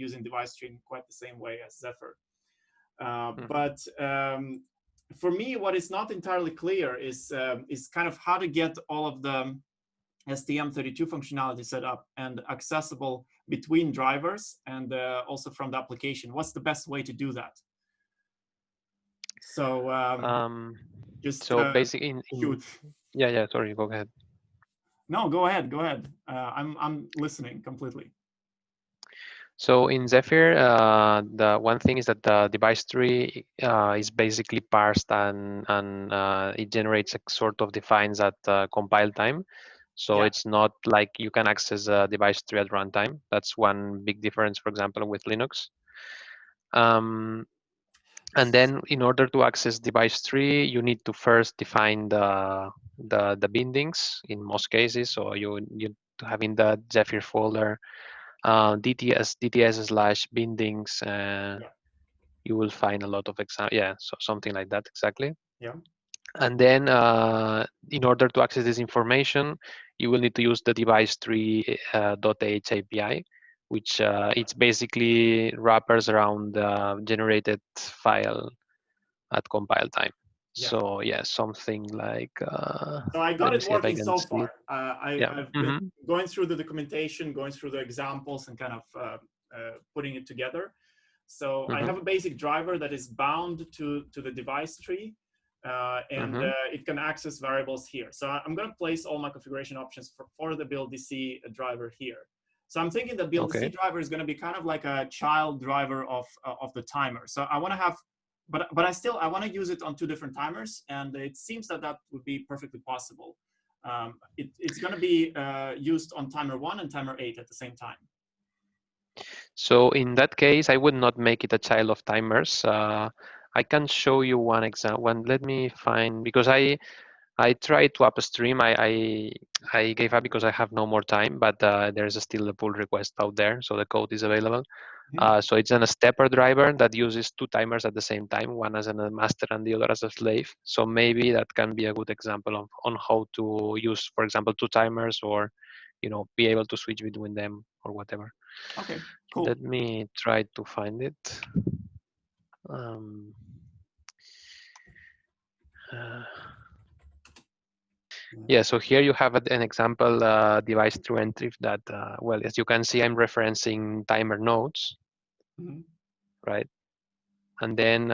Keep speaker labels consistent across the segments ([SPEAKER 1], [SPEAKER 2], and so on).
[SPEAKER 1] using device tree in quite the same way as Zephyr. But for me, what is not entirely clear is kind of how to get all of the STM32 functionality set up and accessible between drivers and also from the application. What's the best way to do that? So just
[SPEAKER 2] so basically,
[SPEAKER 1] shoot.
[SPEAKER 2] Yeah. Sorry, go ahead.
[SPEAKER 1] No, go ahead. Go ahead. I'm listening completely.
[SPEAKER 2] So in Zephyr, the one thing is that the device tree is basically parsed and it generates a sort of defines at compile time. So it's not like you can access a device tree at runtime. That's one big difference, for example, with Linux. And then in order to access device tree, you need to first define the bindings in most cases. So you have in the Zephyr folder DTS/bindings. You will find a lot of examples. So something like that exactly.
[SPEAKER 1] Yeah.
[SPEAKER 2] And then in order to access this information, you will need to use the device tree .h API, which it's basically wrappers around the generated file at compile time. So yeah, something like.
[SPEAKER 1] So I got it working so far.
[SPEAKER 2] Yeah.
[SPEAKER 1] I've been going through the documentation, going through the examples, and kind of putting it together. So I have a basic driver that is bound to the device tree, and it can access variables here. So I'm going to place all my configuration options for the BLDC driver here. So I'm thinking the BLDC driver is going to be kind of like a child driver of the timer. So I want to have, but I want to use it on two different timers, and it seems that would be perfectly possible. It's going to be used on timer 1 and timer 8 at the same time.
[SPEAKER 2] So in that case, I would not make it a child of timers. I can show you one example. Let me find, because I tried to upstream. I gave up because I have no more time, but there's still a pull request out there, so the code is available. So it's a stepper driver that uses two timers at the same time, one as a master and the other as a slave. So maybe that can be a good example on how to use, for example, two timers, or be able to switch between them or whatever.
[SPEAKER 1] Okay, cool.
[SPEAKER 2] Let me try to find it. Yeah, so here you have an example device tree entry that, well, as you can see, I'm referencing timer nodes, right? And then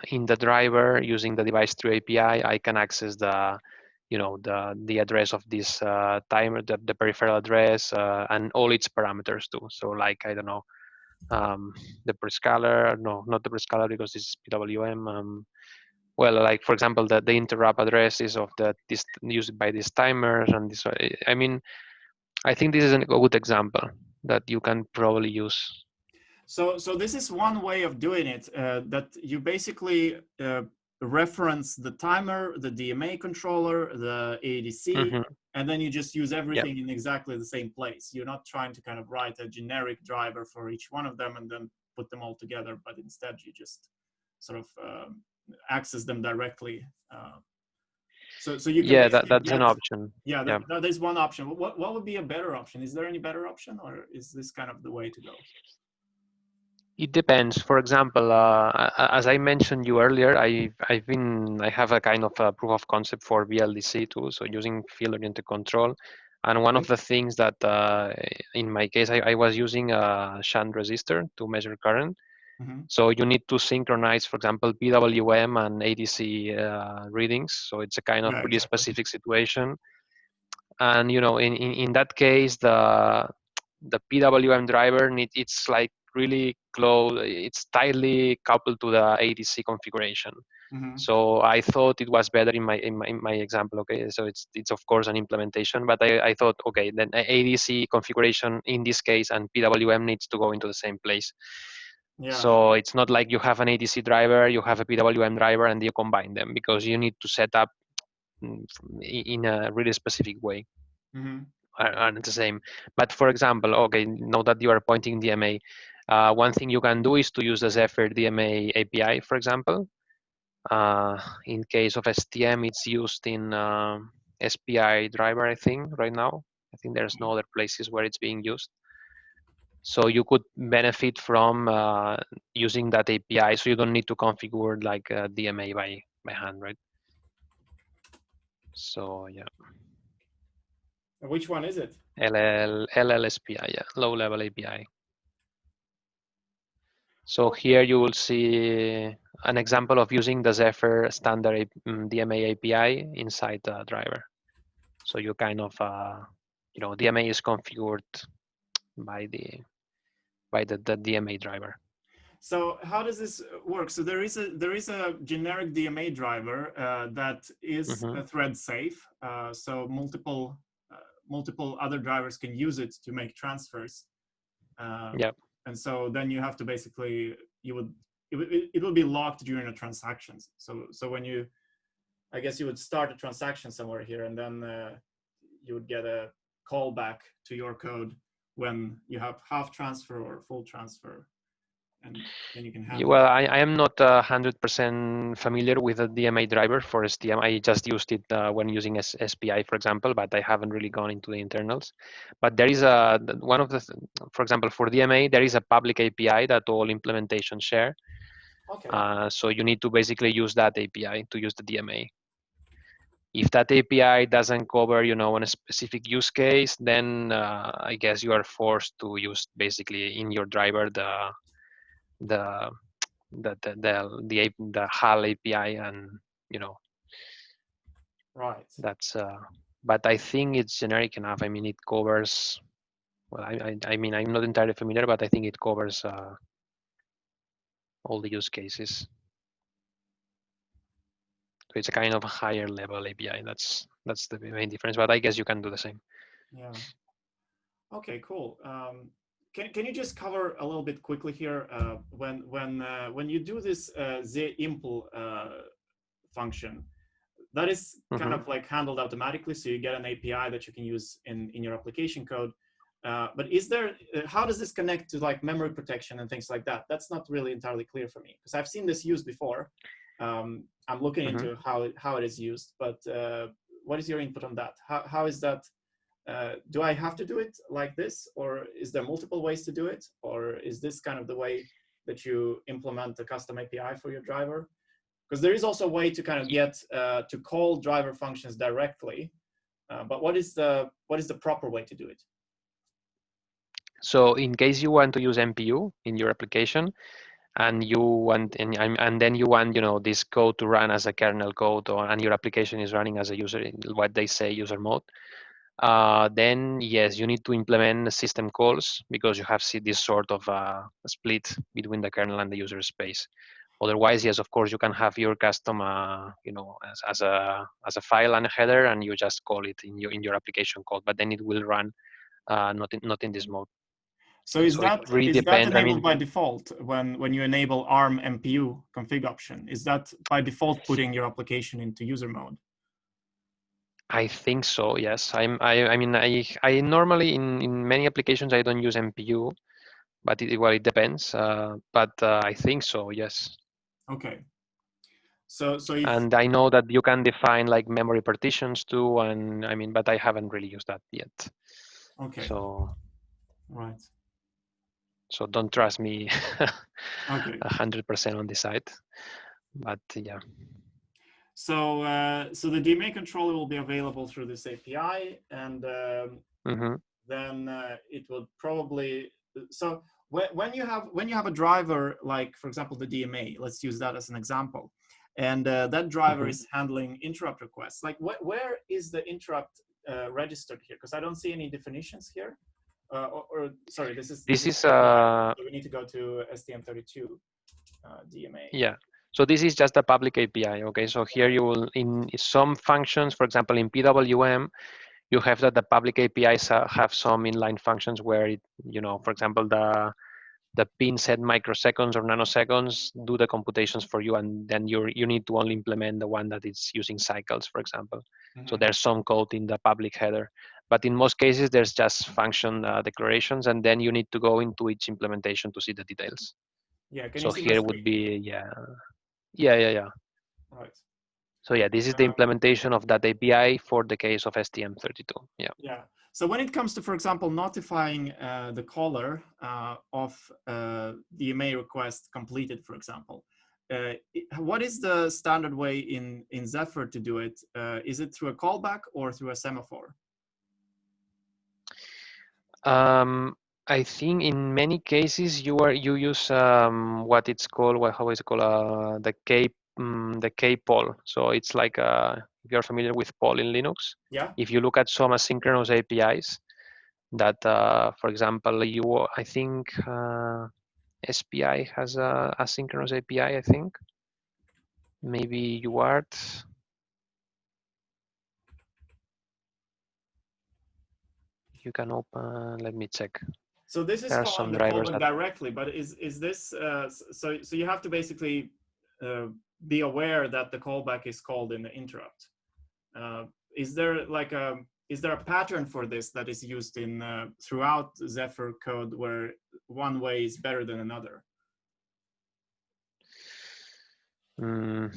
[SPEAKER 2] in the driver, using the device tree API, I can access the address of this timer, the peripheral address, and all its parameters too. So like, I don't know, the prescaler, no, not the prescaler because this is PWM. Well, like for example, the interrupt addresses of this used by these timers, and this. I mean, I think this is a good example that you can probably use.
[SPEAKER 1] So this is one way of doing it, that you basically reference the timer, the DMA controller, the ADC, and then you just use everything in exactly the same place. You're not trying to kind of write a generic driver for each one of them and then put them all together, but instead you just sort of access them directly. So you can
[SPEAKER 2] that's an option.
[SPEAKER 1] Yeah, that is one option. What would be a better option? Is there any better option, or is this kind of the way to go?
[SPEAKER 2] It depends. For example, as I mentioned you earlier, I have a kind of a proof of concept for BLDC too, so using field-oriented control. And one of the things that, in my case, I was using a shunt resistor to measure current. So you need to synchronize, for example, PWM and ADC readings. So it's a kind of really specific situation. And in that case, the PWM driver it's like really close. It's tightly coupled to the ADC configuration. So I thought it was better in my example. Okay, so it's of course an implementation, but I thought, okay, then ADC configuration in this case and PWM needs to go into the same place. So it's not like you have an ADC driver, you have a PWM driver, and you combine them, because you need to set up in a really specific way. Aren't the same. But for example, okay, now that you are pointing DMA, one thing you can do is to use the Zephyr DMA API, for example. In case of STM, it's used in SPI driver, I think, right now. I think there's no other places where it's being used. So you could benefit from using that API, so you don't need to configure like DMA by hand, right? So yeah.
[SPEAKER 1] Which one is it?
[SPEAKER 2] LLSPI, yeah, low level API. So here you will see an example of using the Zephyr standard DMA API inside the driver. So you kind of, DMA is configured by the DMA driver.
[SPEAKER 1] So how does this work? So there is a generic DMA driver that is thread safe. So multiple other drivers can use it to make transfers.
[SPEAKER 2] Yep.
[SPEAKER 1] And so then you have to basically it will be locked during the transactions. So when you, I guess you would start a transaction somewhere here, and then you would get a callback to your code when you have half transfer or full transfer. And then you can handle
[SPEAKER 2] well, I am not 100% familiar with the DMA driver for STM. I just used it when using SPI, for example, but I haven't really gone into the internals. But there is for example, for DMA, there is a public API that all implementations share.
[SPEAKER 1] Okay.
[SPEAKER 2] So you need to basically use that API to use the DMA. If that API doesn't cover, on a specific use case, then I guess you are forced to use basically in your driver the HAL API, and
[SPEAKER 1] Right.
[SPEAKER 2] that's. But I think it's generic enough. I mean, it covers. Well, I mean, I'm not entirely familiar, but I think it covers all the use cases. So it's a kind of a higher level API. That's the main difference. But I guess you can do the same.
[SPEAKER 1] Yeah. Okay. Cool. Can you just cover a little bit quickly here when you do this zimpl function, that is kind of like handled automatically, so you get an API that you can use in your application code. But is there how does this connect to like memory protection and things like that? That's not really entirely clear for me, because I've seen this used before. I'm looking into how it is used, but what is your input on that? How is that? Do I have to do it like this, or is there multiple ways to do it, or is this kind of the way that you implement a custom API for your driver? Because there is also a way to kind of get to call driver functions directly, but what is the proper way to do it?
[SPEAKER 2] So in case you want to use MPU in your application, and you want and then you want this code to run as a kernel code, and your application is running as a user, what they say user mode, then yes, you need to implement system calls, because you have this sort of split between the kernel and the user space. Otherwise, yes, of course, you can have your custom, as a file and a header, and you just call it in your application code, but then it will run not in this mode.
[SPEAKER 1] So is that
[SPEAKER 2] really
[SPEAKER 1] enabled
[SPEAKER 2] I mean,
[SPEAKER 1] by default when you enable ARM MPU config option? Is that by default putting your application into user mode?
[SPEAKER 2] I think so. Yes. I mean, I normally in many applications I don't use MPU, but it depends. But I think so. Yes.
[SPEAKER 1] Okay. So if,
[SPEAKER 2] and I know that you can define like memory partitions too, and I mean, but I haven't really used that yet.
[SPEAKER 1] Okay.
[SPEAKER 2] So.
[SPEAKER 1] Right.
[SPEAKER 2] So don't trust me.
[SPEAKER 1] Okay.
[SPEAKER 2] 100% on this side, but yeah.
[SPEAKER 1] So so the DMA controller will be available through this API, and then it will probably, so when you have a driver, like for example the DMA, let's use that as an example, and that driver is handling interrupt requests. Like where is the interrupt registered here? Because I don't see any definitions here. Or sorry, this is so we need to go to STM32 DMA.
[SPEAKER 2] Yeah. So this is just a public API. Okay. So here you will, in some functions, for example, in PWM, you have that the public APIs have some inline functions where it, for example, the pin set microseconds or nanoseconds do the computations for you, and then you need to only implement the one that is using cycles, for example. So there's some code in the public header, but in most cases there's just function declarations, and then you need to go into each implementation to see the details.
[SPEAKER 1] Yeah. Can
[SPEAKER 2] so
[SPEAKER 1] you see
[SPEAKER 2] here would be yeah.
[SPEAKER 1] Right.
[SPEAKER 2] So yeah, this is the implementation of that API for the case of STM32. Yeah.
[SPEAKER 1] Yeah. So when it comes to, for example, notifying the caller of the EMA request completed, for example, what is the standard way in Zephyr to do it? Is it through a callback or through a semaphore?
[SPEAKER 2] I think in many cases you use what it's called, how is it called, the K poll. So it's like if you're familiar with poll in Linux.
[SPEAKER 1] Yeah.
[SPEAKER 2] If you look at some asynchronous APIs, that for example, I think SPI has a asynchronous API. I think maybe UART. You can open. Let me check.
[SPEAKER 1] So this is
[SPEAKER 2] There are
[SPEAKER 1] calling
[SPEAKER 2] some
[SPEAKER 1] the
[SPEAKER 2] drivers
[SPEAKER 1] callback directly, but is this so you have to basically be aware that the callback is called in the interrupt. Is there like a pattern for this that is used in throughout Zephyr code where one way is better than another?
[SPEAKER 2] I'm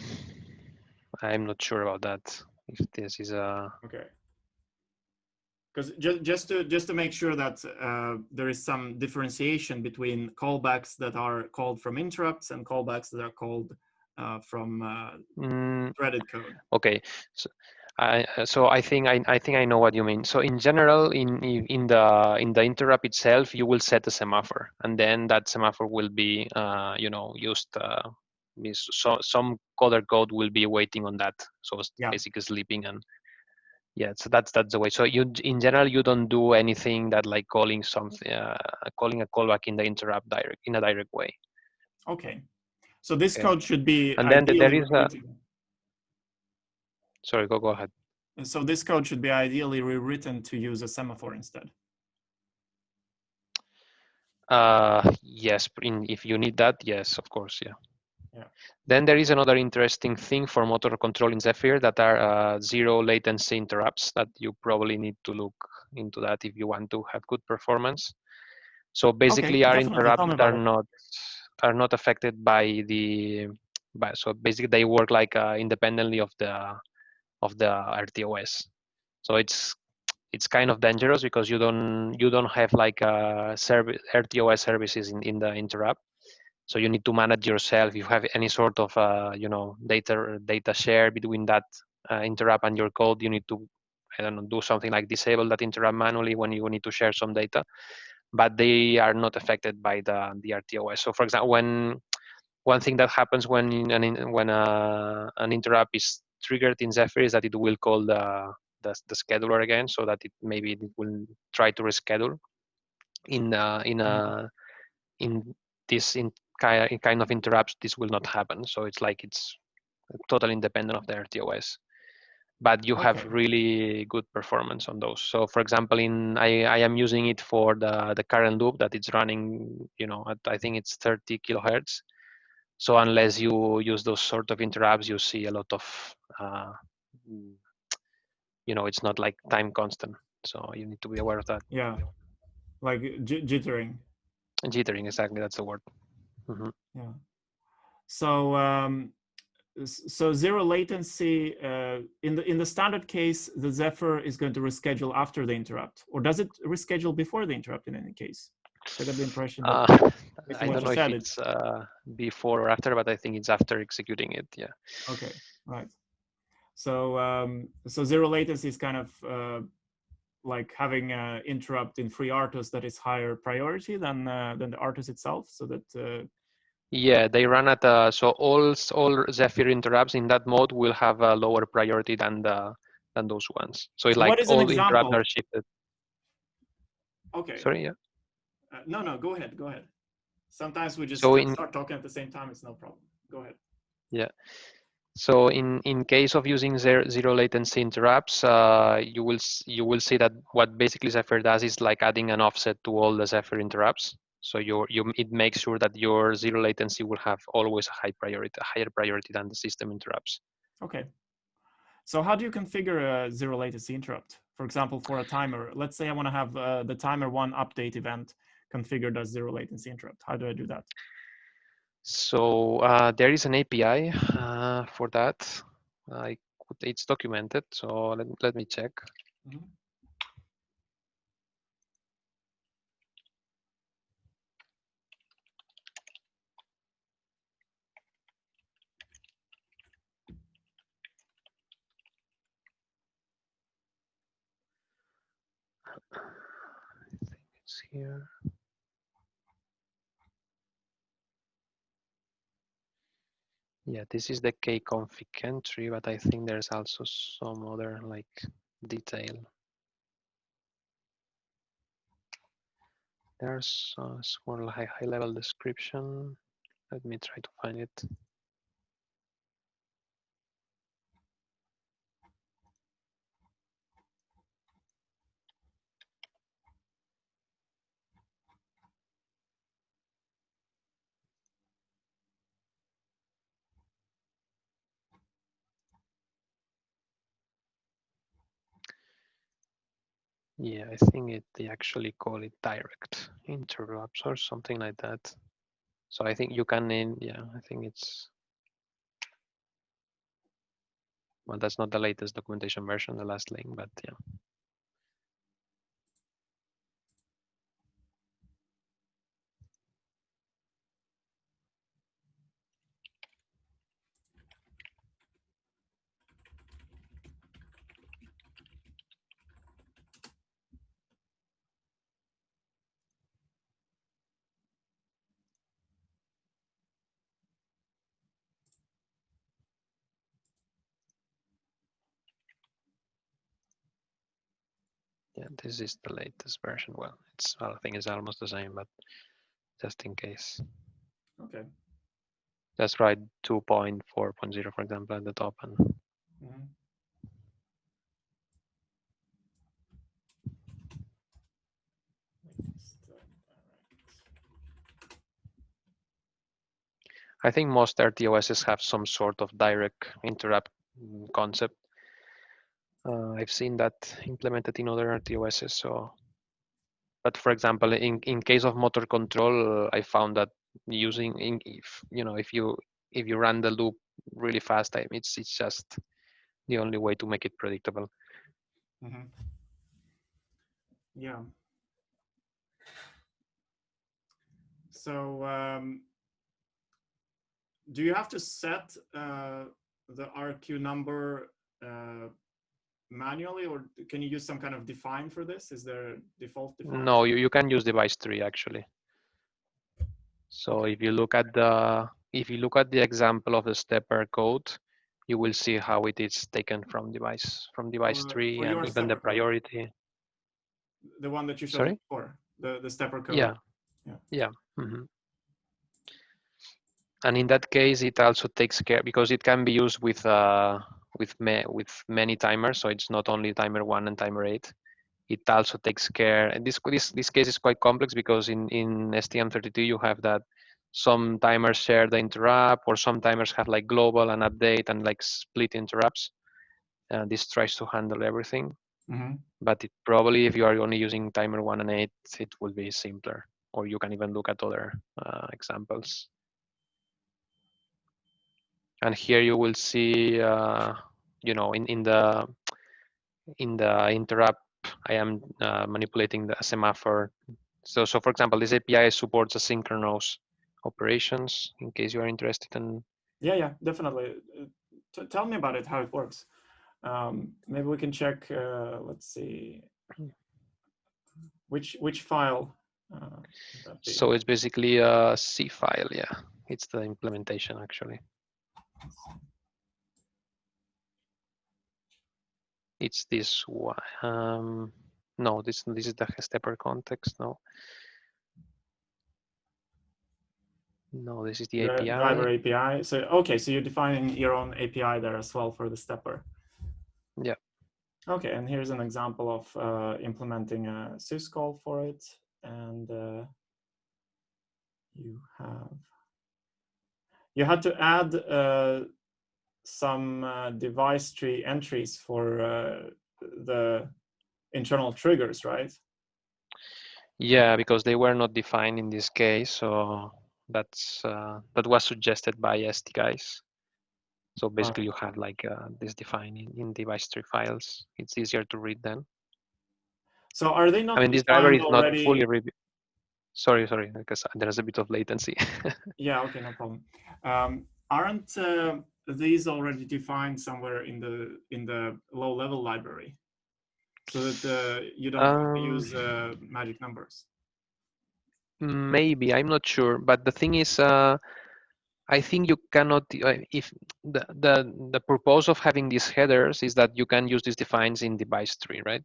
[SPEAKER 2] not sure about that. If this is a
[SPEAKER 1] okay. Because just to make sure that there is some differentiation between callbacks that are called from interrupts and callbacks that are called from threaded code.
[SPEAKER 2] Okay, so I think I know what you mean. So in general, in the interrupt itself, you will set a semaphore, and then that semaphore will be used. So some other code will be waiting on that. So it's basically sleeping and. Yeah, so that's the way. So you, in general, you don't do anything that like calling something, calling a callback in the interrupt in a direct way.
[SPEAKER 1] Okay, so this code should be
[SPEAKER 2] and then there is a. Sorry, go ahead.
[SPEAKER 1] So this code should be ideally rewritten to use a semaphore instead.
[SPEAKER 2] Yes, if you need that, yes, of course, yeah.
[SPEAKER 1] Yeah.
[SPEAKER 2] Then there is another interesting thing for motor control in Zephyr that are zero latency interrupts that you probably need to look into that if you want to have good performance. So basically, our interrupts are not affected by the. So basically, they work like independently of the RTOS. So it's kind of dangerous because you don't have like RTOS services in the interrupt. So you need to manage yourself. If you have any sort of data share between that interrupt and your code, you need to, I don't know, do something like disable that interrupt manually when you need to share some data. But they are not affected by the RTOS. So for example, one thing that happens when an interrupt is triggered in Zephyr is that it will call the scheduler again, so that it will try to reschedule. In this kind of interrupts, this will not happen. So it's like it's totally independent of the RTOS. But you have really good performance on those. So for example, I am using it for the current loop that it's running, at I think it's 30 kilohertz. So unless you use those sort of interrupts, you see a lot of, it's not like time constant. So you need to be aware of that.
[SPEAKER 1] Yeah, like jittering.
[SPEAKER 2] Jittering, exactly. That's the word. Mm-hmm.
[SPEAKER 1] Yeah. So so zero latency in the standard case, the Zephyr is going to reschedule after the interrupt, or does it reschedule before the interrupt in any case? So I got the impression that
[SPEAKER 2] I don't know if it's before or after, but I think it's after executing it. Yeah.
[SPEAKER 1] Okay, right. So so zero latency is kind of like having an interrupt in free RTOS that is higher priority than the RTOS itself, so that.
[SPEAKER 2] Yeah, they run at so all Zephyr interrupts in that mode will have a lower priority than those ones. So it's like all interrupts are shifted.
[SPEAKER 1] Okay.
[SPEAKER 2] Sorry, yeah.
[SPEAKER 1] No, go ahead. Sometimes we just start talking at the same time. It's no problem. Go ahead.
[SPEAKER 2] Yeah. So in case of using zero latency interrupts, you will see that what basically Zephyr does is like adding an offset to all the Zephyr interrupts. So it makes sure that your zero latency will have always a higher priority than the system interrupts.
[SPEAKER 1] Okay. So how do you configure a zero latency interrupt? For example, for a timer, let's say I want to have the timer 1 update event configured as zero latency interrupt. How do I do that?
[SPEAKER 2] So there is an API for that. It's documented. So let me check.
[SPEAKER 1] Mm-hmm.
[SPEAKER 2] It's here. Yeah, this is the kconfig entry, but I think there's also some other like detail. There's more like high level description. Let me try to find it. Yeah, I think they actually call it direct interrupts or something like that. So I think you can yeah, I think it's, well, that's not the latest documentation version, the last link, but yeah. Yeah, this is the latest version. Well, I think it's almost the same, but just in case.
[SPEAKER 1] Okay.
[SPEAKER 2] Just write 2.4.0, for example, at the top. And I think most RTOSs have some sort of direct interrupt concept. I've seen that implemented in other RTOSs. So, but for example, in case of motor control, I found that using if you run the loop really fast, it's just the only way to make it predictable.
[SPEAKER 1] Yeah. So do you have to set the RQ number manually, or can you use some kind of define for this? Is there a default define?
[SPEAKER 2] No, you can use device tree actually. So okay. If you look at the example of the stepper code, you will see how it is taken from device tree and even the priority.
[SPEAKER 1] Code. The one that you showed
[SPEAKER 2] Sorry?
[SPEAKER 1] before, the stepper code.
[SPEAKER 2] Yeah. Mm-hmm. And in that case, it also takes care, because it can be used with many timers. So it's not only timer 1 and timer 8. It also takes care, and this case is quite complex because in STM32 you have that some timers share the interrupt, or some timers have like global and update and like split interrupts. This tries to handle everything. But it probably, if you are only using timer 1 and 8, it will be simpler, or you can even look at other examples. And here you will see, in the interrupt, I am manipulating the semaphore. So for example, this API supports asynchronous operations, in case you are interested in.
[SPEAKER 1] Yeah, definitely. Tell me about it, how it works. Maybe we can check. Let's see, which file.
[SPEAKER 2] So it's basically a C file. Yeah, it's the implementation actually. It's this one. No, this is the stepper context. No, this is the API.
[SPEAKER 1] Driver API. So okay, so you're defining your own API there as well for the stepper.
[SPEAKER 2] Yeah.
[SPEAKER 1] Okay, and here's an example of implementing a syscall for it, and you had to add some device tree entries for the internal triggers, right?
[SPEAKER 2] Yeah, because they were not defined in this case, so that was suggested by ST guys. So basically, you have like this defined in device tree files. It's easier to read then.
[SPEAKER 1] So are they not?
[SPEAKER 2] I mean, this driver is not fully reviewed. Sorry, because there's a bit of latency.
[SPEAKER 1] Yeah, okay, no problem. Aren't these already defined somewhere in the low-level library, so that you don't have to use magic numbers?
[SPEAKER 2] Maybe, I'm not sure. But the thing is, I think you cannot, if the purpose of having these headers is that you can use these defines in device tree, right?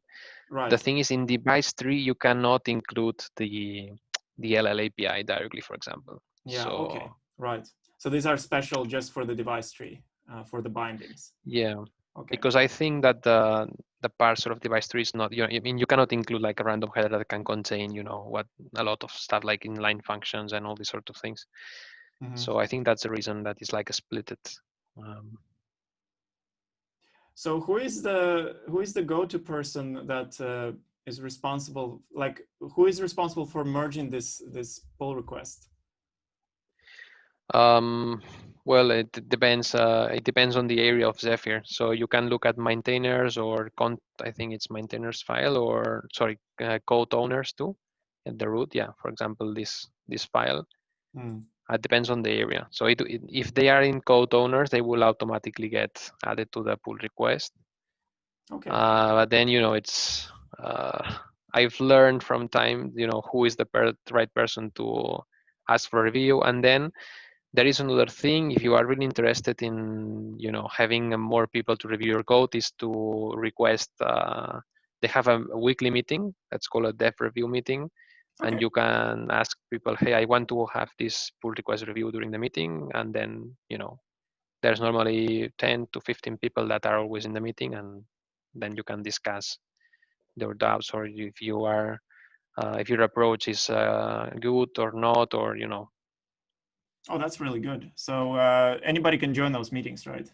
[SPEAKER 2] The
[SPEAKER 1] Right.
[SPEAKER 2] thing is, in device tree, you cannot include the LL API directly, for example.
[SPEAKER 1] Yeah,
[SPEAKER 2] So
[SPEAKER 1] okay, right. So these are special just for the device tree, for the bindings.
[SPEAKER 2] yeah,
[SPEAKER 1] Okay.
[SPEAKER 2] because I think that the parser of device tree is not, I mean, you cannot include like a random header that can contain, what a lot of stuff like inline functions and all these sort of things.
[SPEAKER 1] Mm-hmm.
[SPEAKER 2] So I think that's the reason that it's like a split it.
[SPEAKER 1] So who is the go-to person that is responsible? Like, who is responsible for merging this pull request?
[SPEAKER 2] Well, it depends. It depends on the area of Zephyr. So you can look at maintainers or I think it's maintainers file, or sorry, code owners too, at the root. Yeah, for example, this file.
[SPEAKER 1] Mm.
[SPEAKER 2] It depends on the area. So if they are in code owners, they will automatically get added to the pull request.
[SPEAKER 1] Okay.
[SPEAKER 2] But then it's I've learned from time who is the right person to ask for review, and then there is another thing. If you are really interested in having more people to review your code, is to request. They have a weekly meeting that's called a dev review meeting, and
[SPEAKER 1] Okay.
[SPEAKER 2] you can ask people, hey, I want to have this pull request review during the meeting, and then there's normally 10 to 15 people that are always in the meeting, and then you can discuss their doubts, or if you are if your approach is good or not, or
[SPEAKER 1] Oh, that's really good. So anybody can join those meetings, right?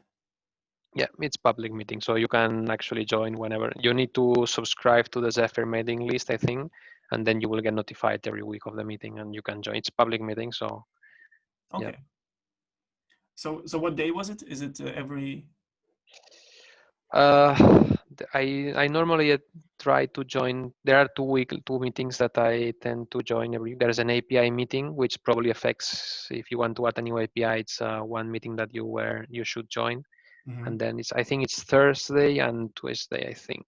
[SPEAKER 2] yeah, it's public meeting, so you can actually join whenever. You need to subscribe to the Zephyr mailing list, I think, and then you will get notified every week of the meeting, and you can join. It's public meeting, so
[SPEAKER 1] Okay.
[SPEAKER 2] yeah.
[SPEAKER 1] So what day was it? Is it every?
[SPEAKER 2] Uh, I normally try to join. There are two meetings that I tend to join every. There's an API meeting, which probably affects if you want to add a new API. It's one meeting that you should join,
[SPEAKER 1] Mm-hmm.
[SPEAKER 2] and then I think it's Thursday and Tuesday. I think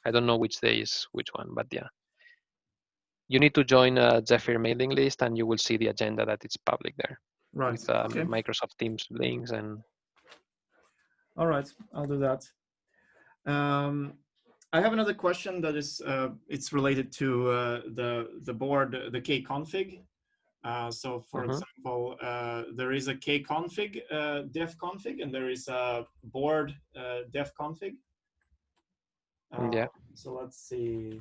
[SPEAKER 2] I don't know which day is which one, but yeah, you need to join a Zephyr mailing list, and you will see the agenda that it's public there
[SPEAKER 1] Right.
[SPEAKER 2] with
[SPEAKER 1] Okay.
[SPEAKER 2] Microsoft Teams links and.
[SPEAKER 1] All right. I'll do that. I have another question that is it's related to the board, the kconfig. So for example, there is a kconfig def config, and there is a board def config.
[SPEAKER 2] Yeah.
[SPEAKER 1] So let's see.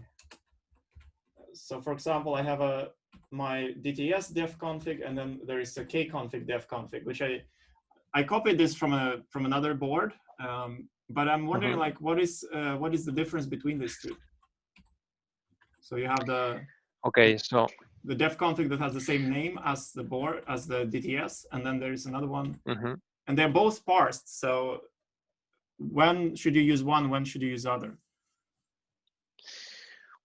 [SPEAKER 1] So for example, I have my DTS def config, and then there is a kconfig def config, which I copied this from another board. But I'm wondering, like, what is the difference between these two? So you have the def config that has the same name as the board, as the DTS, and then there is another one, and they're both parsed. So when should you use one? When should you use the other?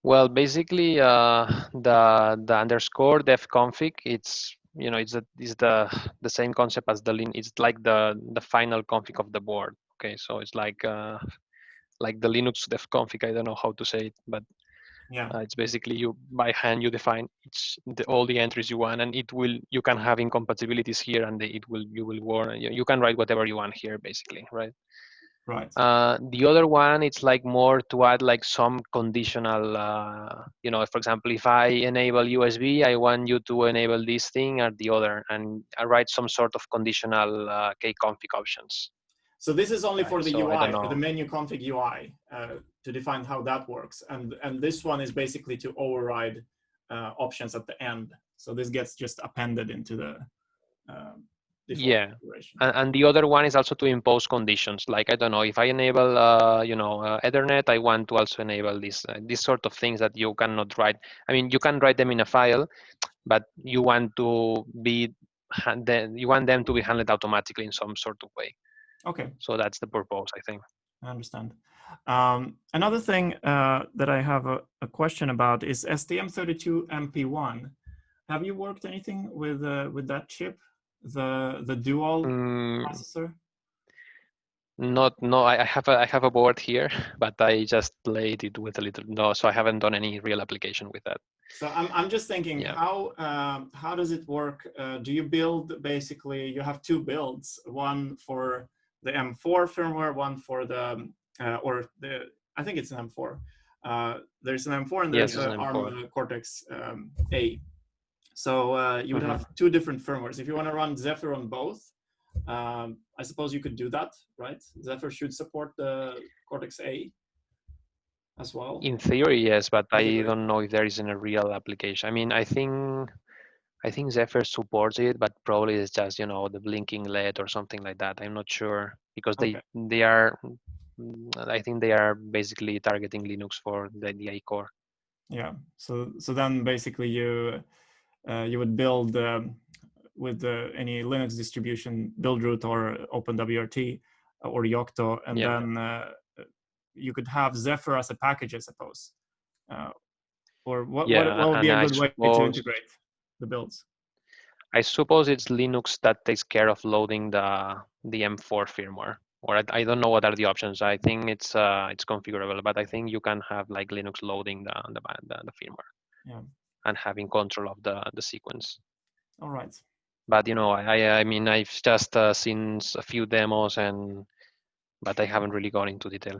[SPEAKER 2] Well, basically, the underscore def config, it's it's the same concept as the it's like the final config of the board. Okay, so it's like the Linux def config. I don't know how to say it, but
[SPEAKER 1] yeah,
[SPEAKER 2] it's basically you by hand you define all the entries you want, and you can have incompatibilities here, and you will warn you can write whatever you want here, basically, right?
[SPEAKER 1] right.
[SPEAKER 2] The other one, it's like more to add like some conditional, for example, if I enable USB, I want you to enable this thing or the other, and I write some sort of conditional kconfig options.
[SPEAKER 1] So this is only for the
[SPEAKER 2] So I don't
[SPEAKER 1] UI, for
[SPEAKER 2] know.
[SPEAKER 1] the menu config UI, to define how that works. And this one is basically to override options at the end. So this gets just appended into the default configuration.
[SPEAKER 2] And the other one is also to impose conditions. Like, I don't know, if I enable, Ethernet, I want to also enable these sort of things that you cannot write. I mean, you can write them in a file, but you want them to be handled automatically in some sort of way.
[SPEAKER 1] Okay.
[SPEAKER 2] So that's the purpose, I think.
[SPEAKER 1] I understand. Another thing that I have a question about is STM32MP1. Have you worked anything with that chip, the dual processor?
[SPEAKER 2] No, I have a board here, but I just played it with a little. No, so I haven't done any real application with that.
[SPEAKER 1] So I'm just thinking,
[SPEAKER 2] Yeah.
[SPEAKER 1] how does it work? Do you build basically? You have two builds, one for the M4 firmware, one for the I think it's an M4. There's an M4 and
[SPEAKER 2] Yes,
[SPEAKER 1] there's
[SPEAKER 2] it's
[SPEAKER 1] an
[SPEAKER 2] an
[SPEAKER 1] ARM
[SPEAKER 2] M4.
[SPEAKER 1] Cortex A. So you would have two different firmwares. If you want to run Zephyr on both, I suppose you could do that, right? Zephyr should support the Cortex A as well.
[SPEAKER 2] In theory, yes, but
[SPEAKER 1] In
[SPEAKER 2] I
[SPEAKER 1] theory.
[SPEAKER 2] don't know if there is in a real application. I mean, I think Zephyr supports it, but probably it's just, you know, the blinking LED or something like that. I'm not sure because
[SPEAKER 1] Okay.
[SPEAKER 2] they are, I think they are basically targeting Linux for the A core.
[SPEAKER 1] Yeah. So then basically you would build with any Linux distribution build root or OpenWRT or Yocto, and
[SPEAKER 2] Yeah.
[SPEAKER 1] then you could have Zephyr as a package, I suppose. Or what would be
[SPEAKER 2] and
[SPEAKER 1] a
[SPEAKER 2] I
[SPEAKER 1] good way to
[SPEAKER 2] suppose
[SPEAKER 1] integrate the builds?
[SPEAKER 2] it's Linux that takes care of loading the M4 firmware. Or I don't know what are the options. I think it's configurable, but I think you can have like Linux loading the firmware.
[SPEAKER 1] Yeah.
[SPEAKER 2] And having control of the sequence.
[SPEAKER 1] All right.
[SPEAKER 2] But you know, I mean, I've just seen a few demos, but I haven't really gone into detail.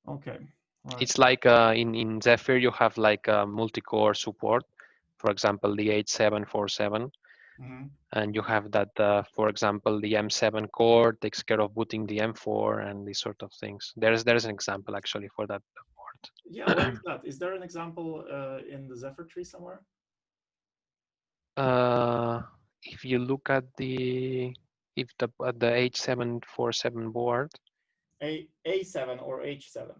[SPEAKER 1] Okay. Right.
[SPEAKER 2] It's like in Zephyr you have like multi-core support, for example the 8747, and you have that for example the M7 core takes care of booting the M4 and these sort of things. There's an example actually for that board.
[SPEAKER 1] Yeah, where is that? Is there an example in the Zephyr tree somewhere?
[SPEAKER 2] If you look at the H747 board,
[SPEAKER 1] A7 or H7?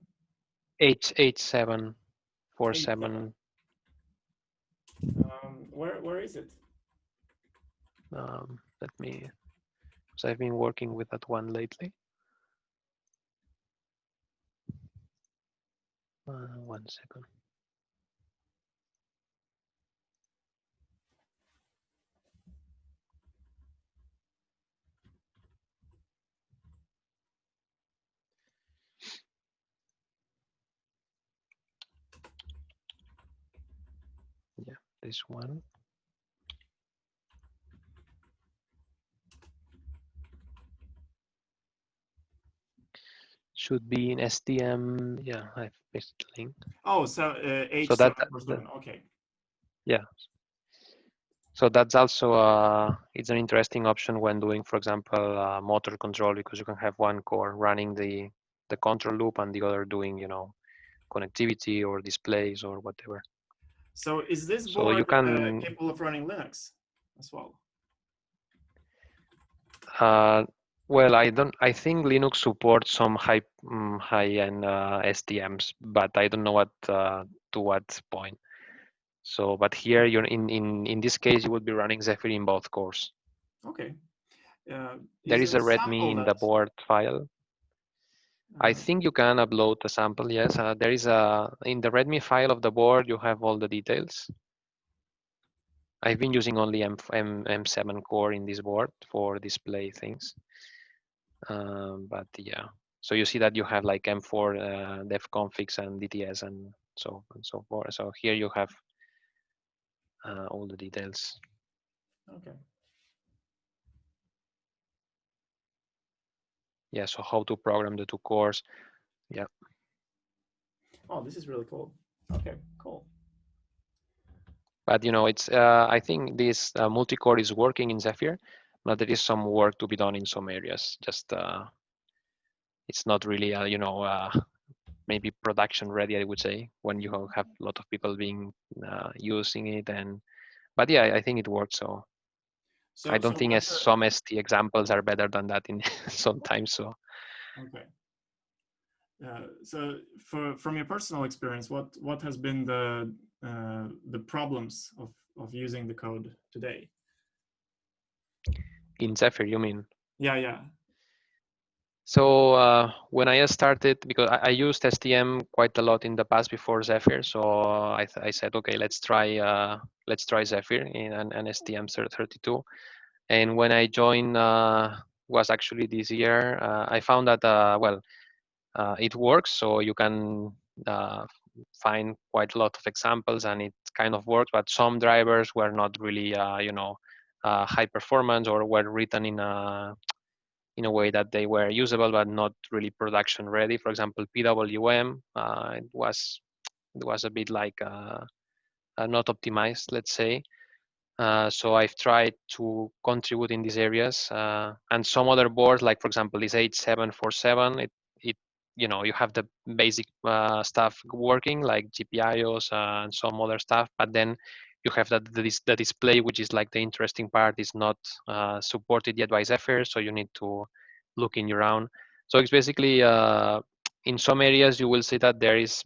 [SPEAKER 2] H747.
[SPEAKER 1] Where is it?
[SPEAKER 2] Let me, because I've been working with that one lately. 1 second. Yeah, this one. Should be in STM. Yeah, I've pasted the link.
[SPEAKER 1] Oh, so H7
[SPEAKER 2] so that,
[SPEAKER 1] okay.
[SPEAKER 2] Yeah. So that's also it's an interesting option when doing, for example, motor control, because you can have one core running the control loop and the other doing, you know, connectivity or displays or whatever.
[SPEAKER 1] So is this
[SPEAKER 2] So
[SPEAKER 1] board
[SPEAKER 2] you can
[SPEAKER 1] capable of running Linux as well?
[SPEAKER 2] Well, I think Linux supports some high-end STMs, but I don't know what to what point. So, but here you're in this case you would be running Zephyr in both cores.
[SPEAKER 1] Okay.
[SPEAKER 2] There is
[SPEAKER 1] there
[SPEAKER 2] a
[SPEAKER 1] a
[SPEAKER 2] README
[SPEAKER 1] sample
[SPEAKER 2] in
[SPEAKER 1] that
[SPEAKER 2] the board file. I think you can upload a sample. Yes, there is in the README file of the board you have all the details. I've been using only M7 core in this board for display things. But yeah, so you see that you have like M4 dev configs and DTS and so forth. So here you have all the details.
[SPEAKER 1] Okay.
[SPEAKER 2] Yeah, so how to program the two cores. Yeah.
[SPEAKER 1] Oh, this is really cool. Okay, cool.
[SPEAKER 2] But you know, it's I think this multi-core is working in Zephyr, but there is some work to be done in some areas. Just it's not really you know, maybe production ready, I would say, when you have a lot of people being using it. And but yeah, I think it works. So I don't think as some ST examples are better than that in sometimes. So
[SPEAKER 1] okay. So from your personal experience, what has been the problems of using the code today?
[SPEAKER 2] In Zephyr, you mean?
[SPEAKER 1] Yeah.
[SPEAKER 2] So when I started, because I used STM quite a lot in the past before Zephyr, so I said, okay, let's try Zephyr in an STM32. And when I joined, was actually this year, I found that well, it works. So you can find quite a lot of examples, and it kind of worked. But some drivers were not really, high performance, or were written in a way that they were usable but not really production ready. For example, PWM, it was a bit like not optimized, let's say. So I've tried to contribute in these areas, and some other boards, like for example this 8747, it you have the basic stuff working, like GPIOS and some other stuff, but then you have the display, which is like the interesting part, is not supported yet by Zephyr, so you need to look in around. So it's basically in some areas you will see that there is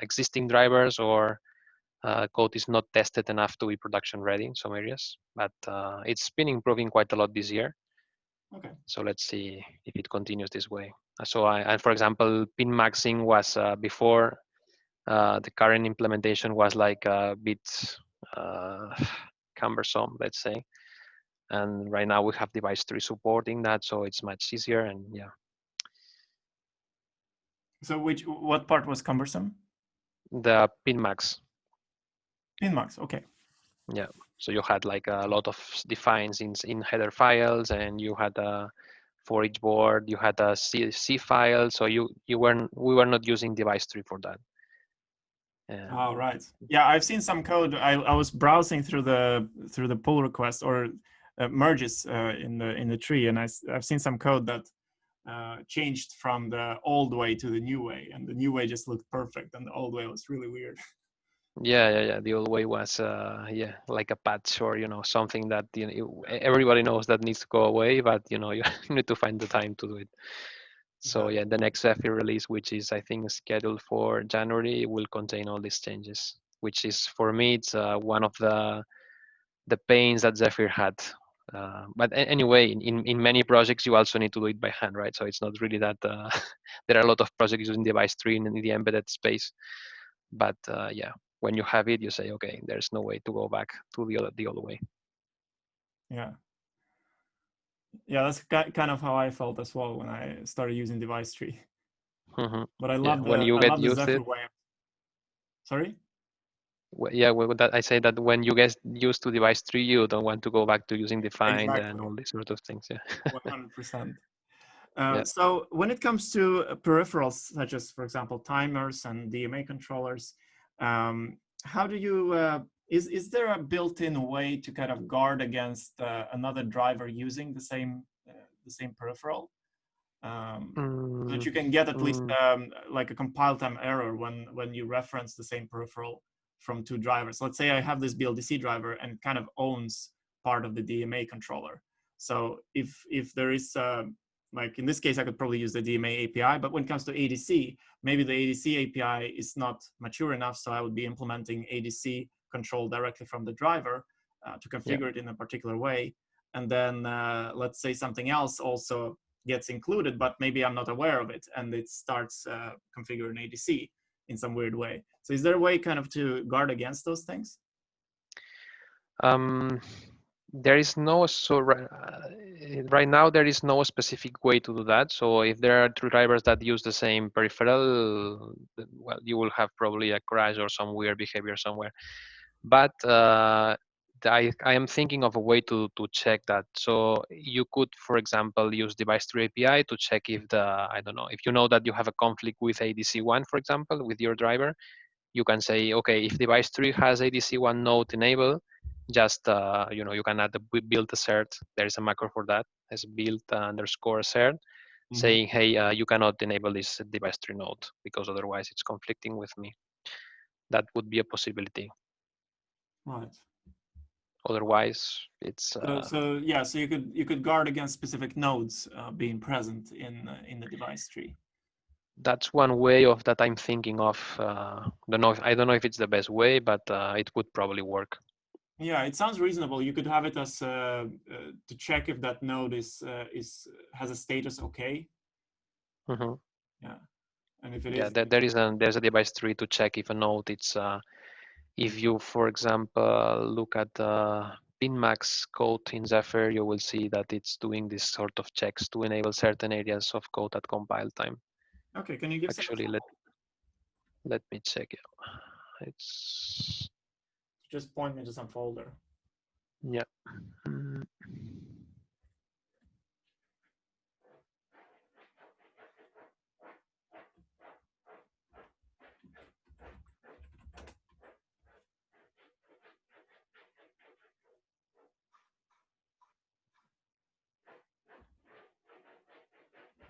[SPEAKER 2] existing drivers, or code is not tested enough to be production ready in some areas, but it's been improving quite a lot this year.
[SPEAKER 1] Okay.
[SPEAKER 2] So let's see if it continues this way. So for example, pin maxing was before the current implementation was like a bit cumbersome, let's say. And right now we have device tree supporting that, so it's much easier. And yeah.
[SPEAKER 1] So what part was cumbersome?
[SPEAKER 2] The pin max.
[SPEAKER 1] Pin max, okay.
[SPEAKER 2] Yeah. So you had like a lot of defines in header files, and you had for each board you had a C file. So we were not using device tree for that.
[SPEAKER 1] Oh, right. Yeah, I've seen some code. I was browsing through the pull request or merges in the tree, and I've seen some code that changed from the old way to the new way, and the new way just looked perfect, and the old way was really weird.
[SPEAKER 2] Yeah. The old way was like a patch, or something that everybody knows that needs to go away, but you need to find the time to do it. So yeah, the next Zephyr release, which is I think scheduled for January, will contain all these changes, which is for me it's one of the pains that Zephyr had. But anyway, in many projects you also need to do it by hand, right? So it's not really that there are a lot of projects using device tree in the embedded space. But yeah, when you have it, you say, okay, there's no way to go back to the other way.
[SPEAKER 1] Yeah. Yeah, that's kind of how I felt as well when I started using device tree.
[SPEAKER 2] Mm-hmm.
[SPEAKER 1] But I
[SPEAKER 2] Yeah,
[SPEAKER 1] love
[SPEAKER 2] when you get
[SPEAKER 1] the
[SPEAKER 2] used
[SPEAKER 1] Zephyr
[SPEAKER 2] it.
[SPEAKER 1] way. Sorry?
[SPEAKER 2] Yeah, I say that when you get used to device tree, you don't want to go back to using defined and
[SPEAKER 1] Exactly.
[SPEAKER 2] all these sort of things. Yeah.
[SPEAKER 1] 100%.
[SPEAKER 2] Yeah.
[SPEAKER 1] So when it comes to peripherals, such as, for example, timers and DMA controllers, how do you, is there a built-in way to kind of guard against another driver using the same peripheral? So that you can get at least like a compile time error when you reference the same peripheral from two drivers. Let's say I have this BLDC driver and kind of owns part of the DMA controller. So if there is like in this case, I could probably use the DMA API, but when it comes to ADC, maybe the ADC API is not mature enough, so I would be implementing ADC control directly from the driver to configure it in a particular way. And then let's say something else also gets included, but maybe I'm not aware of it, and it starts configuring ADC in some weird way. So is there a way kind of to guard against those things?
[SPEAKER 2] There is no right now there is no specific way to do that. So if there are two drivers that use the same peripheral, well, you will have probably a crash or some weird behavior somewhere. But I am thinking of a way to check that. So you could, for example, use device tree API to check if I don't know, if you know that you have a conflict with ADC1, for example, with your driver, you can say, okay, if device tree has ADC1 node enabled, just you can add the build assert. There is a macro for that, as build underscore assert, saying, hey, you cannot enable this device tree node because otherwise it's conflicting with me. That would be a possibility.
[SPEAKER 1] Right.
[SPEAKER 2] Otherwise, it's
[SPEAKER 1] so yeah. So you could guard against specific nodes being present in the device tree.
[SPEAKER 2] That's one way of that I'm thinking of. I don't know if it's the best way, but it would probably work.
[SPEAKER 1] Yeah, it sounds reasonable. You could have it as to check if that node has a status okay.
[SPEAKER 2] Mm-hmm.
[SPEAKER 1] Yeah, and if it
[SPEAKER 2] Yeah,
[SPEAKER 1] is,
[SPEAKER 2] there's a device tree to check if a node it's if you, for example, look at the pinmax code in Zephyr, you will see that it's doing this sort of checks to enable certain areas of code at compile time.
[SPEAKER 1] okay. Can you give some
[SPEAKER 2] Actually,
[SPEAKER 1] examples?
[SPEAKER 2] Let me check it. It's
[SPEAKER 1] Just point me to some folder.
[SPEAKER 2] yeah. Mm.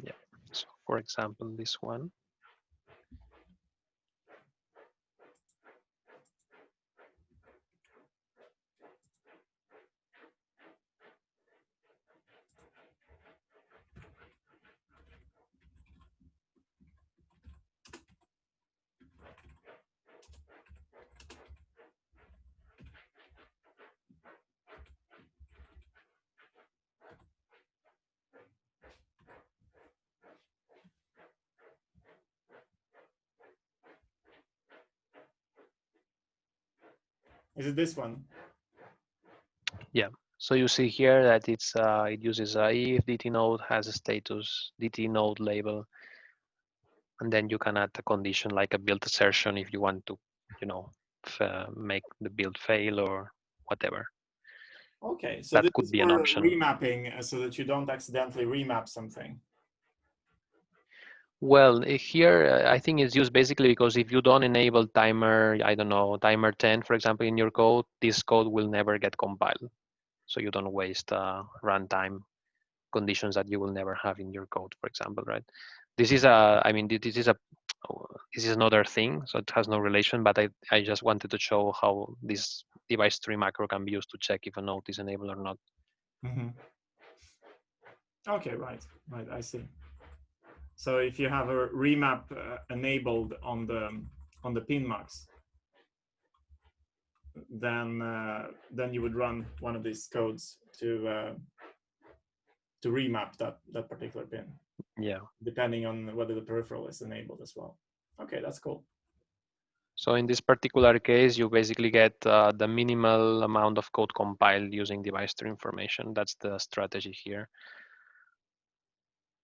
[SPEAKER 2] Yeah. So for example, this one.
[SPEAKER 1] Is it this one?
[SPEAKER 2] Yeah. So you see here that it uses a if DT node has a status DT node label, and then you can add a condition like a build assertion if you want to, make the build fail or whatever.
[SPEAKER 1] Okay, so
[SPEAKER 2] That
[SPEAKER 1] this
[SPEAKER 2] could
[SPEAKER 1] is
[SPEAKER 2] be an
[SPEAKER 1] for
[SPEAKER 2] option.
[SPEAKER 1] remapping so that you don't accidentally remap something.
[SPEAKER 2] Well, here I think it's used basically because if you don't enable timer, I don't know, timer 10, for example, in your code, this code will never get compiled. So you don't waste runtime conditions that you will never have in your code, for example, right? This is this is another thing, so it has no relation, but I just wanted to show how this device tree macro can be used to check if a node is enabled or not.
[SPEAKER 1] Mm-hmm. Okay, right, I see. So if you have a remap enabled on the pin max, then you would run one of these codes to remap that particular pin.
[SPEAKER 2] Yeah.
[SPEAKER 1] Depending on whether the peripheral is enabled as well. Okay, that's cool.
[SPEAKER 2] So in this particular case, you basically get the minimal amount of code compiled using device tree information. That's the strategy here.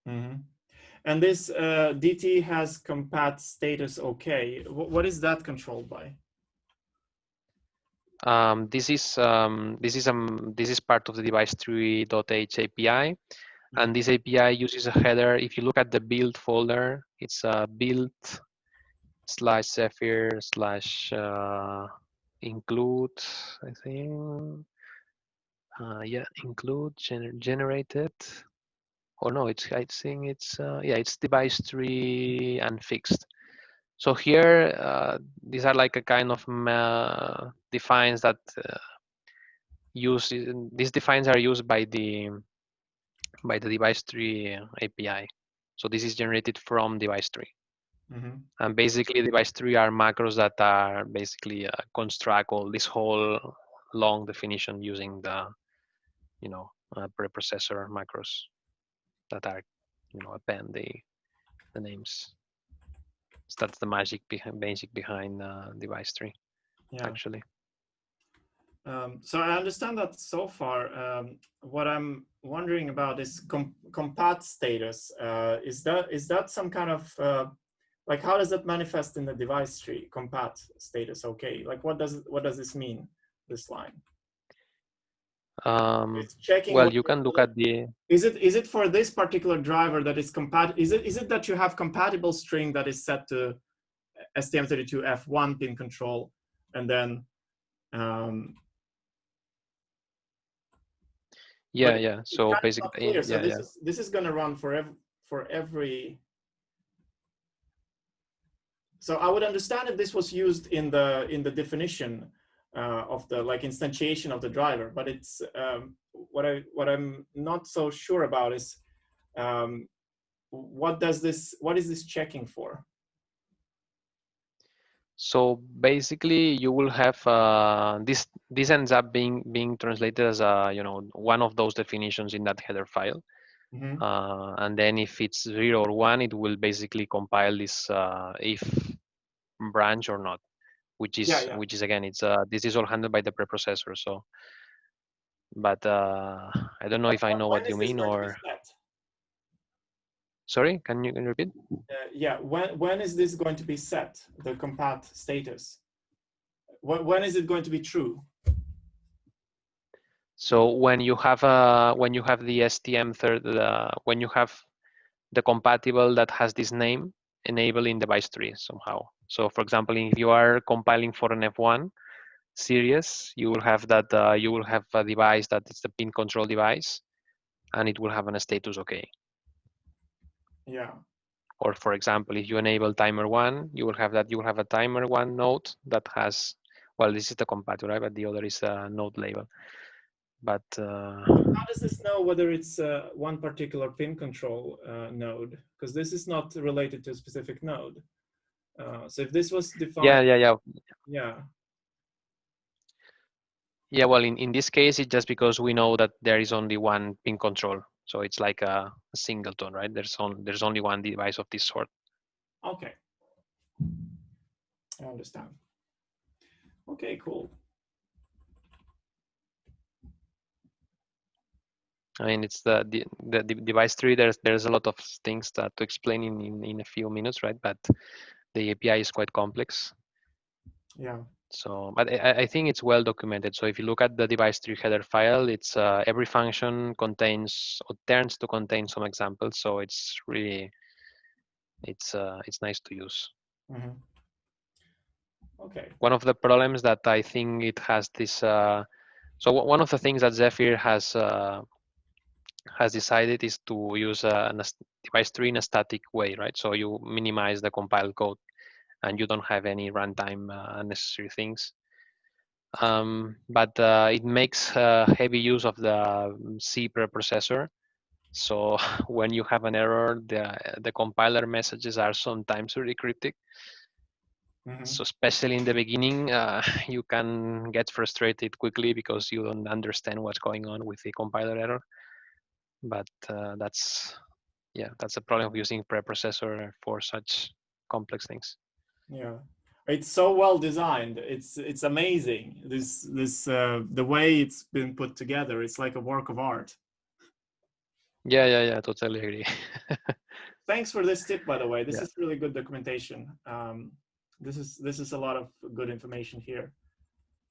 [SPEAKER 1] Mm-hmm. And this DT has compat status OK. What is that controlled by?
[SPEAKER 2] This is part of the device tree.h API, and this API uses a header. If you look at the build folder, it's a build /Zephyr / include, I think. Yeah, include generated. Or no, I think it's yeah, it's device tree and fixed. So here, these are like a kind of defines that these defines are used by the device tree API. So this is generated from device tree.
[SPEAKER 1] Mm-hmm.
[SPEAKER 2] And basically device tree are macros that are basically construct all this whole long definition using the, preprocessor macros that are, append the names. So that's the basic behind device tree,
[SPEAKER 1] Yeah.
[SPEAKER 2] actually.
[SPEAKER 1] So I understand that so far. What I'm wondering about is compat status. Is that some kind of like, how does that manifest in the device tree? Compat status. Okay. Like, what does this mean? This line. It's checking.
[SPEAKER 2] Well, you can look at the.
[SPEAKER 1] Is it for this particular driver that is compatible? Is it that you have compatible string that is set to STM32F1 pin control, and then
[SPEAKER 2] Yeah. So basically,
[SPEAKER 1] so this is going to run for every. So I would understand if this was used in the definition of the instantiation of the driver, but it's what I'm not so sure about is what is this checking for?
[SPEAKER 2] So basically, you will have this. This ends up being translated as one of those definitions in that header file.
[SPEAKER 1] Mm-hmm.
[SPEAKER 2] And then if it's 0 or 1, it will basically compile this if branch or not, which is again, it's this is all handled by the preprocessor. So, but I don't know if I know what you mean, or. Sorry, can you repeat?
[SPEAKER 1] Yeah, when is this going to be set, the compat status? When is it going to be true?
[SPEAKER 2] So when you have the STM third, when you have the compatible that has this name enabled in device tree somehow. So for example, if you are compiling for an F1 series, you will have that you will have a device that is the pin control device, and it will have a status OK.
[SPEAKER 1] Yeah.
[SPEAKER 2] Or for example, if you enable timer 1, you will have a timer 1 node that has, well, this is the compatible, right? But the other is a node label. But
[SPEAKER 1] how does this know whether it's one particular pin control node? Because this is not related to a specific node. So if this was defined,
[SPEAKER 2] yeah, well, in this case, it's just because we know that there is only one pin control. So it's like a singleton, right? There's only one device of this sort.
[SPEAKER 1] Okay. I understand. Okay, cool.
[SPEAKER 2] I mean, it's the device tree. There's a lot of things to explain in a few minutes, right? But the API is quite complex.
[SPEAKER 1] Yeah.
[SPEAKER 2] So, but I think it's well documented. So if you look at the device tree header file, it's every function contains or turns to contain some examples. So it's really it's nice to use.
[SPEAKER 1] Mm-hmm. Okay.
[SPEAKER 2] One of the problems that I think it has this. So one of the things that Zephyr has decided is to use a device tree in a static way, right? So you minimize the compiled code, and you don't have any runtime unnecessary things. But it makes heavy use of the C preprocessor. So when you have an error, the compiler messages are sometimes really cryptic.
[SPEAKER 1] Mm-hmm.
[SPEAKER 2] So especially in the beginning, you can get frustrated quickly because you don't understand what's going on with the compiler error. But that's a problem of using preprocessor for such complex things.
[SPEAKER 1] Yeah, it's so well designed. It's amazing. This the way it's been put together. It's like a work of art.
[SPEAKER 2] Yeah, totally agree.
[SPEAKER 1] Thanks for this tip, by the way. This is really good documentation. This is a lot of good information here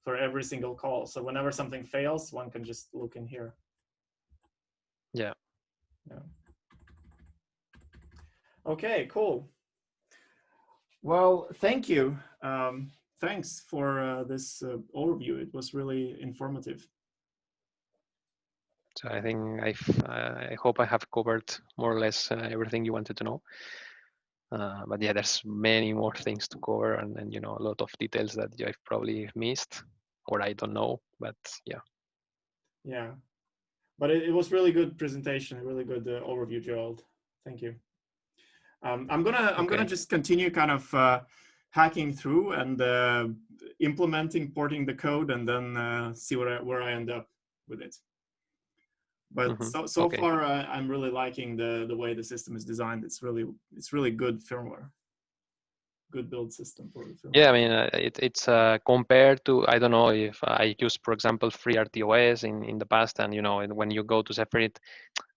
[SPEAKER 1] for every single call. So whenever something fails, one can just look in here.
[SPEAKER 2] Yeah.
[SPEAKER 1] Okay, cool. Well, thank you. Thanks for this overview. It was really informative.
[SPEAKER 2] So I think I hope I have covered more or less everything you wanted to know. But yeah, there's many more things to cover, and a lot of details that I've probably missed or I don't know. But yeah.
[SPEAKER 1] Yeah, but it was really good presentation, a really good overview, Gerald. Thank you. I'm gonna just continue kind of hacking through and implementing, porting the code, and then see where I end up with it. But so far, I'm really liking the way the system is designed. It's really good firmware, good build system for the firmware.
[SPEAKER 2] Yeah, I mean, it's compared to, I don't know if I used, for example, free RTOS in the past, and when you go to Zephyr,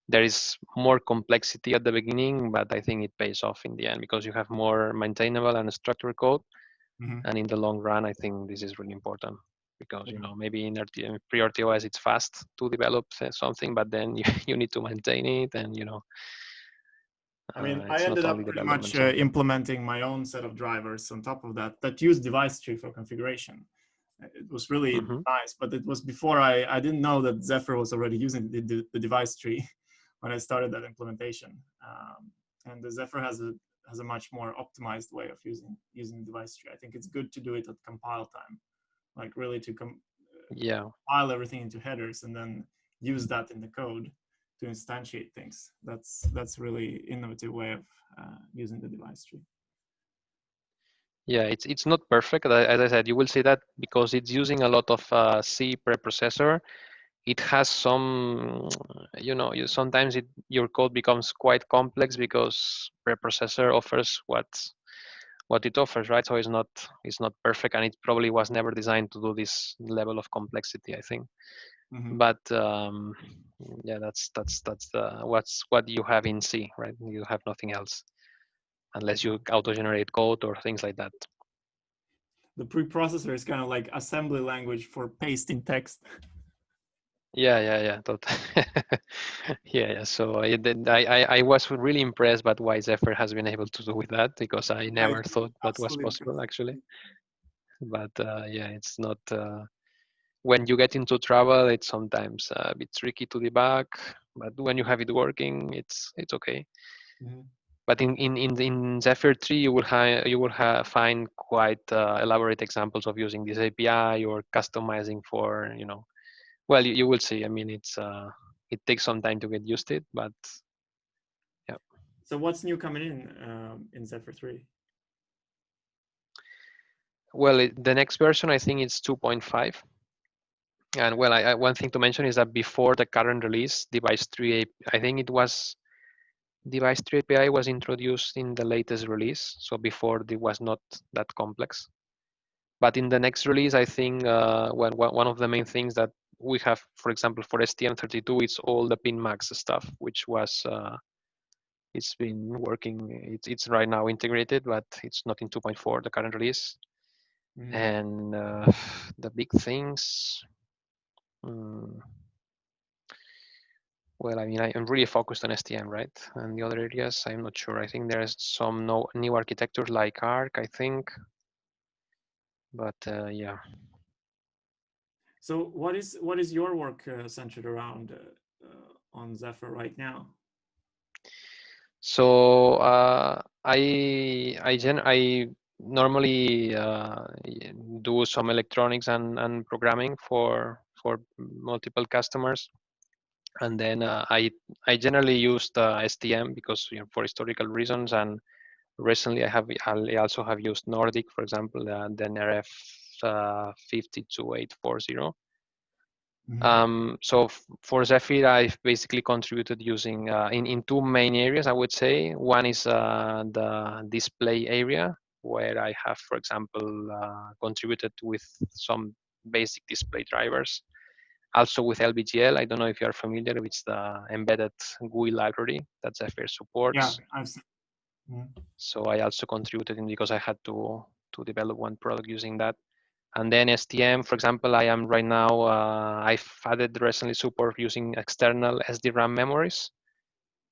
[SPEAKER 2] there is more complexity at the beginning, but I think it pays off in the end because you have more maintainable and structured code.
[SPEAKER 1] Mm-hmm.
[SPEAKER 2] And in the long run, I think this is really important because maybe in pre-RTOS it's fast to develop something, but then you need to maintain it, and
[SPEAKER 1] I mean, I ended up pretty much implementing my own set of drivers on top of that use device tree for configuration. It was really nice, but it was before I didn't know that Zephyr was already using the device tree when I started that implementation. And the Zephyr has a much more optimized way of using the device tree. I think it's good to do it at compile time, like really to compile everything into headers and then use that in the code to instantiate things. That's really innovative way of using the device tree.
[SPEAKER 2] Yeah, it's not perfect. As I said, you will see that because it's using a lot of C preprocessor. It has some, sometimes your code becomes quite complex because preprocessor offers what it offers, right? So it's not perfect, and it probably was never designed to do this level of complexity, I think. But yeah, that's what you have in C, right? You have nothing else unless you auto-generate code or things like that.
[SPEAKER 1] The preprocessor is kind of like assembly language for pasting text.
[SPEAKER 2] Yeah. Yeah. So I was really impressed by what Zephyr has been able to do with that, because I never
[SPEAKER 1] It's
[SPEAKER 2] thought that was
[SPEAKER 1] absolutely
[SPEAKER 2] possible
[SPEAKER 1] impressive.
[SPEAKER 2] actually. But yeah, it's not. When you get into trouble, it's sometimes a bit tricky to debug. But when you have it working, it's okay.
[SPEAKER 1] Mhm.
[SPEAKER 2] But in Zephyr 3, you will find quite elaborate examples of using this API or customizing for, well, you will see. I mean, it takes some time to get used to it, but yeah.
[SPEAKER 1] So what's new coming in Zephyr 3?
[SPEAKER 2] Well, the next version I think is 2.5. And well, one thing to mention is that before the current release, Device 3, I think it was Device 3 API was introduced in the latest release. So before it was not that complex. But in the next release, I think one of the main things that we have, for example, for STM32, it's all the PinMax stuff, which was it's been working. It's right now integrated, but it's not in 2.4, the current release.
[SPEAKER 1] Mhm.
[SPEAKER 2] And the big things. Well, I mean, I'm really focused on STM, right? And the other areas, I'm not sure. I think there's some new architectures like Arc, I think. But yeah.
[SPEAKER 1] So what is your work centered around on Zephyr right now?
[SPEAKER 2] So I normally do some electronics and programming for multiple customers, and then I generally used STM because for historical reasons, and recently I also have used Nordic, for example, the NRF 52840. So for Zephyr, I've basically contributed using in two main areas, I would say. One is the display area, where I have, for example, contributed with some basic display drivers. Also with LBGL, I don't know if you are familiar with the embedded GUI library that Zephyr
[SPEAKER 1] Yeah,
[SPEAKER 2] supports.
[SPEAKER 1] I've seen. Mhm.
[SPEAKER 2] So I also contributed in because I had to develop one product using that. And then STM, for example, I am right now, I've added recently support using external SD-RAM memories.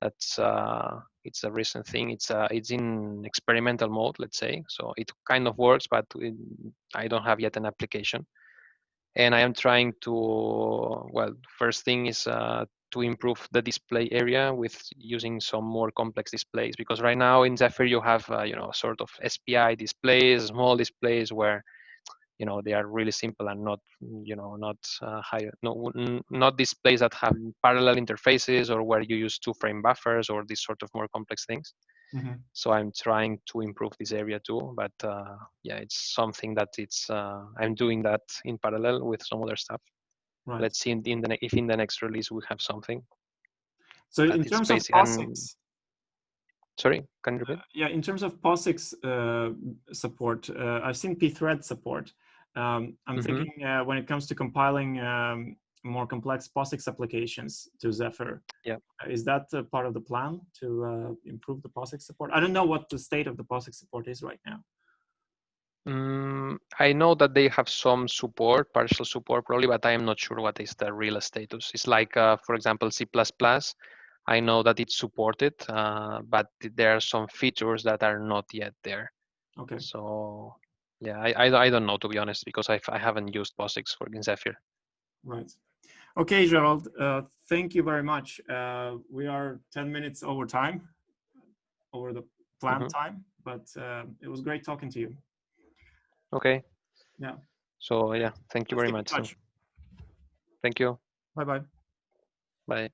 [SPEAKER 2] That's it's a recent thing. It's in experimental mode, let's say. So it kind of works, but I don't have yet an application. And I am trying to, well, first thing is to improve the display area with using some more complex displays, because right now in Zephyr you have sort of SPI displays, small displays where they are really simple and not not high, not displays that have parallel interfaces or where you use 2-frame buffers or these sort of more complex things.
[SPEAKER 1] Mhm.
[SPEAKER 2] So I'm trying to improve this area too, but yeah, it's something that I'm doing that in parallel with some other stuff.
[SPEAKER 1] Right.
[SPEAKER 2] Let's see if in the next release we have something.
[SPEAKER 1] So
[SPEAKER 2] But
[SPEAKER 1] in
[SPEAKER 2] it's
[SPEAKER 1] terms of
[SPEAKER 2] basic. And
[SPEAKER 1] POSIX,
[SPEAKER 2] sorry, can you repeat?
[SPEAKER 1] yeah, in terms of POSIX support, I've seen pthread support. I'm thinking when it comes to compiling more complex POSIX applications to Zephyr,
[SPEAKER 2] Yeah.
[SPEAKER 1] is that part of the plan to improve the POSIX support? I don't know what the state of the POSIX support is right now.
[SPEAKER 2] I know that they have some support, partial support probably, but I am not sure what is the real status. It's like, for example, C++. I know that it's supported, but there are some features that are not yet there.
[SPEAKER 1] Okay.
[SPEAKER 2] So yeah, I don't know, to be honest, because I haven't used POSIX for Zephyr.
[SPEAKER 1] Right. Okay, Gerald, thank you very much. We are 10 minutes over time, over the planned time, but it was great talking to you.
[SPEAKER 2] Okay.
[SPEAKER 1] Yeah.
[SPEAKER 2] So yeah, thank you
[SPEAKER 1] Let's
[SPEAKER 2] very
[SPEAKER 1] keep in
[SPEAKER 2] much.
[SPEAKER 1] touch.
[SPEAKER 2] Thank you.
[SPEAKER 1] Bye-bye.
[SPEAKER 2] Bye.